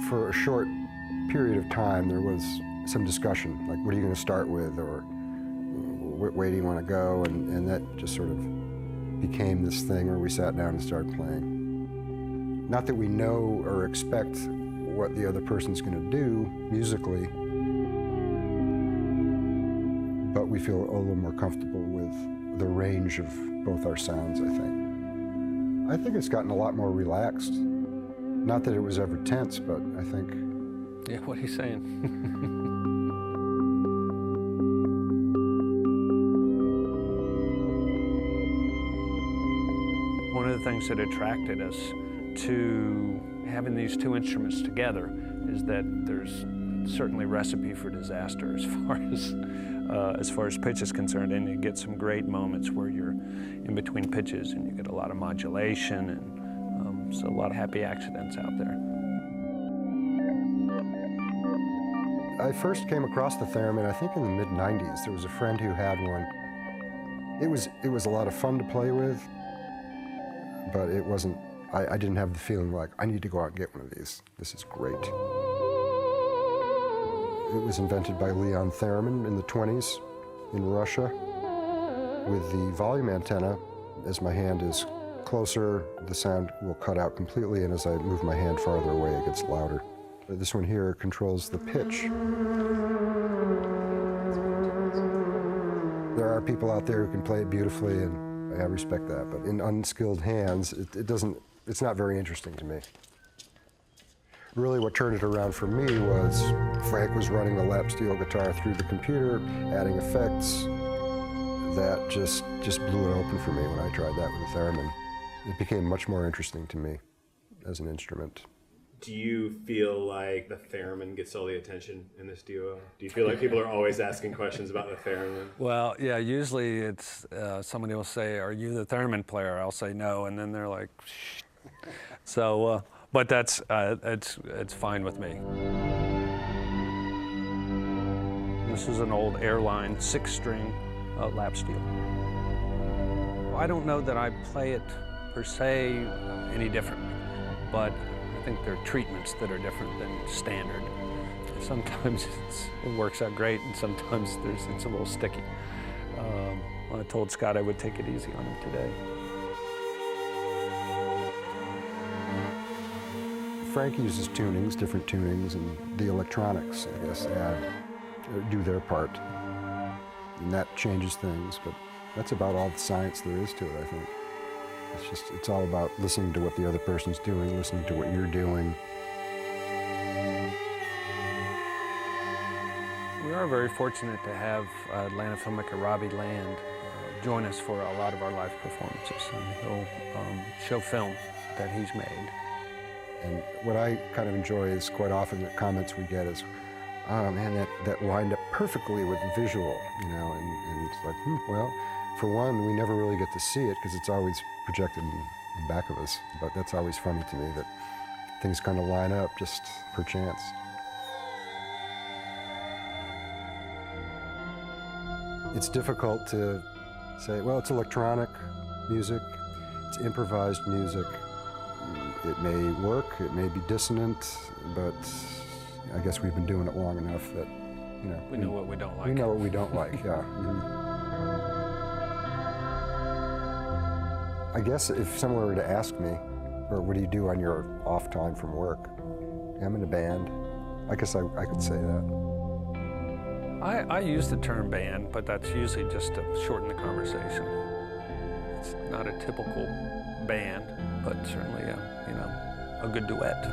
For a short period of time, there was some discussion, like, what are you going to start with, or what way do you want to go, and that just sort of became this thing where we sat down and started playing. Not that we know or expect what the other person's going to do musically, but we feel a little more comfortable with the range of both our sounds, I think. I think it's gotten a lot more relaxed. Not that it was ever tense, but I think... Yeah, what are you saying? One of the things that attracted us to having these two instruments together is that there's certainly recipe for disaster as far as pitch is concerned, and you get some great moments where you're in between pitches and you get a lot of modulation, and so a lot of happy accidents out there. I first came across the Theremin, I think in the mid-90s. There was a friend who had one. It was a lot of fun to play with, but it wasn't, I didn't have the feeling like, I need to go out and get one of these. This is great. It was invented by Leon Theremin in the 20s in Russia. With the volume antenna, as my hand is closer, the sound will cut out completely, and as I move my hand farther away, it gets louder. This one here controls the pitch. There are people out there who can play it beautifully, and I respect that, but in unskilled hands, it's not very interesting to me. Really what turned it around for me was Frank was running the lap steel guitar through the computer, adding effects. That just blew it open for me when I tried that with the Theremin. It became much more interesting to me as an instrument. Do you feel like the Theremin gets all the attention in this duo? Do you feel like people are always asking questions about the Theremin? Well, yeah, usually it's somebody will say, "Are you the Theremin player?" I'll say no, and then they're like, "Shh." So, but that's it's fine with me. This is an old Airline 6-string lap steel. I don't know that I play it per se any differently, but I think there are treatments that are different than standard. Sometimes it works out great, and sometimes it's a little sticky. I told Scott I would take it easy on him today. Frank uses tunings, different tunings, and the electronics, I guess, do their part. And that changes things, but that's about all the science there is to it, I think. It's all about listening to what the other person's doing, listening to what you're doing. We are very fortunate to have Atlanta filmmaker Robbie Land join us for a lot of our live performances, and he'll show film that he's made. And what I kind of enjoy is quite often the comments we get is, oh man, that lined up perfectly with the visual, you know, and it's like, well, for one, we never really get to see it because it's always projected in back of us, but that's always funny to me that things kind of line up just per chance. It's difficult to say, well, it's electronic music, it's improvised music. It may work, it may be dissonant, but I guess we've been doing it long enough that, you know. We know what we don't like. We know what we don't like, yeah. I guess if someone were to ask me, or what do you do on your off time from work? I'm in a band. I guess I could say that. I use the term band, but that's usually just to shorten the conversation. It's not a typical band, but certainly a good duet.